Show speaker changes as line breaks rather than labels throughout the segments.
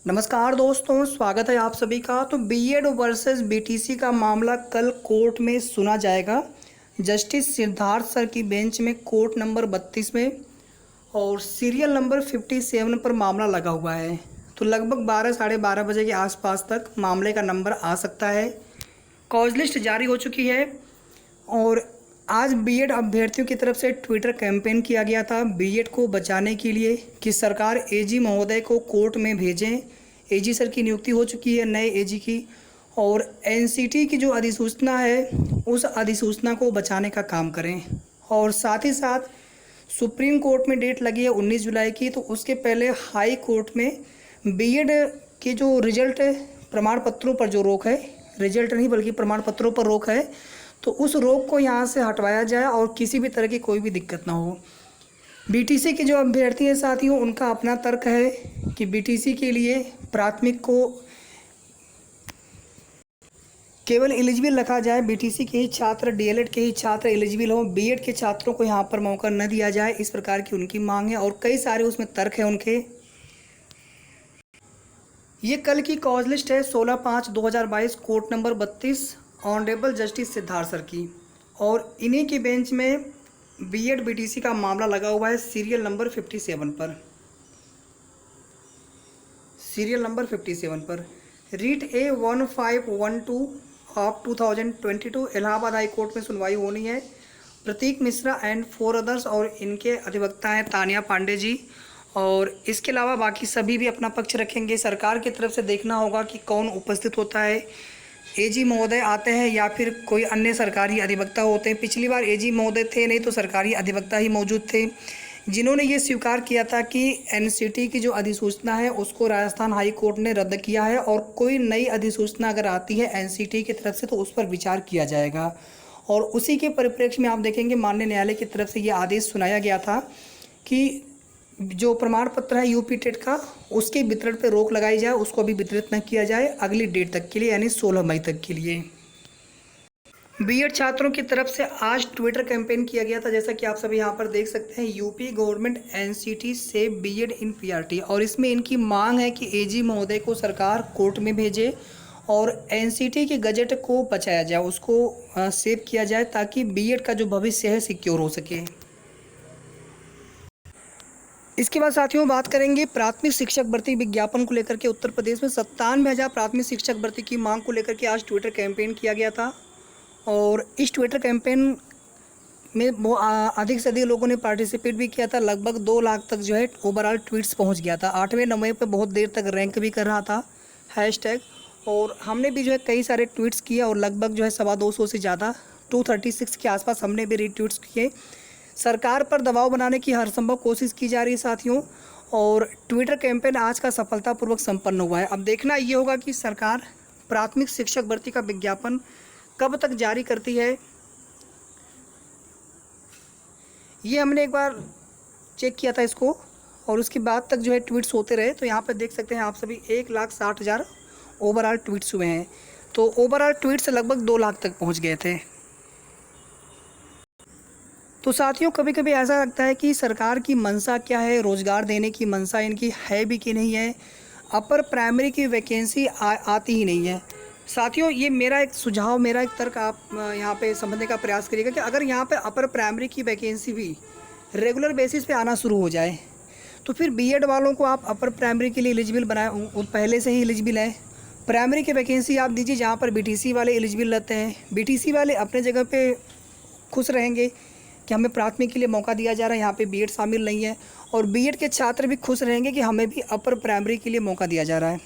नमस्कार दोस्तों, स्वागत है आप सभी का। तो बीएड वर्सेस बीटीसी का मामला कल कोर्ट में सुना जाएगा। जस्टिस सिद्धार्थ सर की बेंच में कोर्ट नंबर 32 में और सीरियल नंबर 57 पर मामला लगा हुआ है। तो लगभग 12 साढ़े 12 बजे के आसपास तक मामले का नंबर आ सकता है। कॉज लिस्ट जारी हो चुकी है और आज बीएड अभ्यर्थियों की तरफ से ट्विटर कैंपेन किया गया था बीएड को बचाने के लिए कि सरकार एजी महोदय को कोर्ट में भेजें। एजी सर की नियुक्ति हो चुकी है नए एजी की, और एनसीटी की जो अधिसूचना है उस अधिसूचना को बचाने का काम करें। और साथ ही साथ सुप्रीम कोर्ट में डेट लगी है 19 जुलाई की, तो उसके पहले हाई कोर्ट में बीएड के जो रिजल्ट प्रमाण पत्रों पर जो रोक है, रिजल्ट नहीं बल्कि प्रमाण पत्रों पर रोक है, तो उस रोक को यहाँ से हटवाया जाए और किसी भी तरह की कोई भी दिक्कत ना हो। बीटीसी के जो अभ्यर्थी हैं साथियों, उनका अपना तर्क है कि बीटीसी के लिए प्राथमिक को केवल एलिजिबल रखा जाए, बीटीसी के ही छात्र, डीएलएड के ही छात्र एलिजिबल हों, बीएड के छात्रों को यहाँ पर मौका न दिया जाए, इस प्रकार की उनकी मांग है और कई सारे उसमें तर्क हैं उनके। ये कल की कॉज लिस्ट है 16/5/2022 court number 32 honourable justice Siddharth sir की, और इन्हीं की बेंच में बीएड बीटीसी का मामला लगा हुआ है सीरियल नंबर 57 पर। सीरियल नंबर 57 पर writ A1512 of 2022 Allahabad high court में सुनवाई होनी है। प्रतीक मिश्रा एंड 4 अदर्स, और इनके अधिवक्ता हैं तानिया पांडे जी, और इसके अलावा बाकी सभी भी अपना पक्ष रखेंगे। सरकार की तरफ से देखना होगा कि कौन उपस्थित होता है, एजी महोदय आते हैं या फिर कोई अन्य सरकारी अधिवक्ता होते हैं। पिछली बार एजी महोदय थे नहीं तो सरकारी अधिवक्ता ही मौजूद थे, जिन्होंने ये स्वीकार किया था कि एनसीटी की जो अधिसूचना है उसको राजस्थान हाई कोर्ट ने रद्द किया है और कोई नई अधिसूचना अगर आती है एनसीटी की तरफ से तो उस पर विचार किया जाएगा। और उसी के परिप्रेक्ष्य में आप देखेंगे माननीय न्यायालय की तरफ से ये आदेश सुनाया गया था कि जो प्रमाण पत्र है यूपी टेट का, उसके वितरण पर रोक लगाई जाए, उसको अभी वितरित न किया जाए अगली डेट तक के लिए, यानी 16 मई तक के लिए। बीएड छात्रों की तरफ से आज ट्विटर कैंपेन किया गया था, जैसा कि आप सभी यहाँ पर देख सकते हैं, यूपी गवर्नमेंट एनसीटी से बीएड इन पीआरटी, और इसमें इनकी मांग है कि एजी महोदय को सरकार कोर्ट में भेजे और एनसीटी के गजट को बचाया जाए, उसको सेव किया जाए ताकि बीएड का जो भविष्य है सिक्योर हो सके। इसके बाद साथियों बात करेंगे प्राथमिक शिक्षक भर्ती विज्ञापन को लेकर के। उत्तर प्रदेश में 97,000 प्राथमिक शिक्षक भर्ती की मांग को लेकर के आज ट्विटर कैंपेन किया गया था, और इस ट्विटर कैंपेन में अधिक से अधिक लोगों ने पार्टिसिपेट भी किया था। लगभग 2 लाख तक जो है ओवरऑल ट्वीट्स पहुंच गया था। 8वें नंबर पर बहुत देर तक रैंक भी कर रहा था हैशटैग, और हमने भी जो है कई सारे ट्वीट्स किए और लगभग जो है 250 से ज़्यादा 236 के आसपास हमने भी रीट्वीट्स किए। सरकार पर दबाव बनाने की हर संभव कोशिश की जा रही है साथियों, और ट्विटर कैंपेन आज का सफलतापूर्वक संपन्न हुआ है। अब देखना ये होगा कि सरकार प्राथमिक शिक्षक भर्ती का विज्ञापन कब तक जारी करती है। ये हमने एक बार चेक किया था इसको, और उसके बाद तक जो है ट्वीट्स होते रहे। तो यहाँ पर देख सकते हैं आप सभी 1,60,000 ओवरऑल ट्वीट्स हुए हैं, तो ओवरऑल ट्वीट्स लगभग 2 लाख तक पहुँच गए थे। तो साथियों कभी कभी ऐसा लगता है कि सरकार की मंशा क्या है, रोज़गार देने की मंशा इनकी है भी कि नहीं है। अपर प्राइमरी की वैकेंसी आती ही नहीं है साथियों। ये मेरा एक सुझाव, मेरा एक तर्क आप यहाँ पे समझने का प्रयास करिएगा कि अगर यहाँ पे अपर प्राइमरी की वैकेंसी भी रेगुलर बेसिस पे आना शुरू हो जाए तो फिर बीएड वालों को आप अपर प्राइमरी के लिए एलिजिबल बनाए, पहले से ही एलिजिबल है। प्राइमरी की वैकेंसी आप दीजिए जहाँ पर बीटीसी वाले एलिजिबल रहते हैं। बीटीसी वाले अपने जगह पर खुश रहेंगे कि हमें प्राथमिक के लिए मौका दिया जा रहा है, यहाँ पे बीएड शामिल नहीं है, और बीएड के छात्र भी खुश रहेंगे कि हमें भी अपर प्राइमरी के लिए मौका दिया जा रहा है।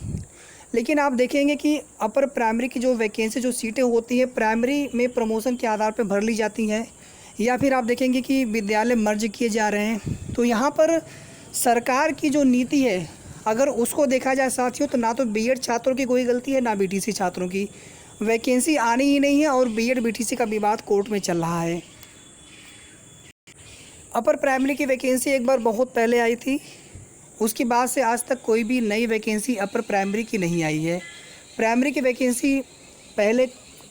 लेकिन आप देखेंगे कि अपर प्राइमरी की जो वैकेंसी, जो सीटें होती हैं प्राइमरी में प्रमोशन के आधार पर भर ली जाती हैं, या फिर आप देखेंगे कि विद्यालय मर्ज किए जा रहे हैं। तो यहाँ पर सरकार की जो नीति है अगर उसको देखा जाए साथियों, तो ना तो बीएड छात्रों की कोई गलती है ना बीटीसी छात्रों की। वैकेंसी आनी ही नहीं है और बीएड बीटीसी का विवाद कोर्ट में चल रहा है। अपर प्राइमरी की वैकेंसी एक बार बहुत पहले आई थी, उसके बाद से आज तक कोई भी नई वैकेंसी अपर प्राइमरी की नहीं आई है। प्राइमरी की वैकेंसी पहले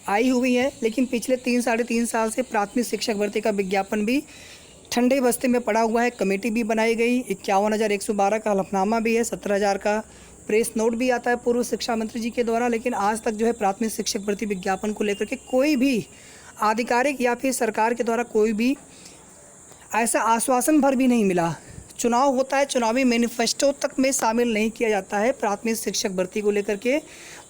आई हुई है, लेकिन पिछले 3-3.5 साल से प्राथमिक शिक्षक भर्ती का विज्ञापन भी ठंडे बस्ते में पड़ा हुआ है। कमेटी भी बनाई गई, 51,112 का हलफनामा भी है, 17,000 का प्रेस नोट भी आता है पूर्व शिक्षा मंत्री जी के द्वारा, लेकिन आज तक जो है प्राथमिक शिक्षक भर्ती विज्ञापन को लेकर के कोई भी आधिकारिक या फिर सरकार के द्वारा कोई भी ऐसा आश्वासन भर भी नहीं मिला। चुनाव होता है, चुनावी मैनिफेस्टो तक में शामिल नहीं किया जाता है प्राथमिक शिक्षक भर्ती को लेकर के।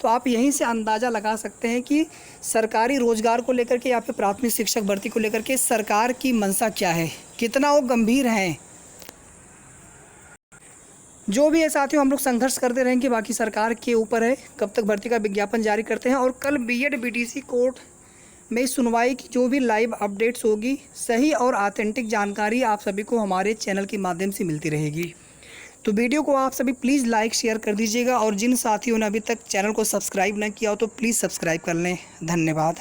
तो आप यहीं से अंदाज़ा लगा सकते हैं कि सरकारी रोजगार को लेकर के या फिर प्राथमिक शिक्षक भर्ती को लेकर के सरकार की मंशा क्या है, कितना वो गंभीर हैं। जो भी है साथियों, हम लोग संघर्ष करते रहेंगे, बाकी सरकार के ऊपर है कब तक भर्ती का विज्ञापन जारी करते हैं। और कल बीएड बीटीसी कोर्ट में सुनवाई की जो भी लाइव अपडेट्स होगी, सही और ऑथेंटिक जानकारी आप सभी को हमारे चैनल के माध्यम से मिलती रहेगी। तो वीडियो को आप सभी प्लीज़ लाइक शेयर कर दीजिएगा, और जिन साथियों ने अभी तक चैनल को सब्सक्राइब न किया हो तो प्लीज़ सब्सक्राइब कर लें। धन्यवाद।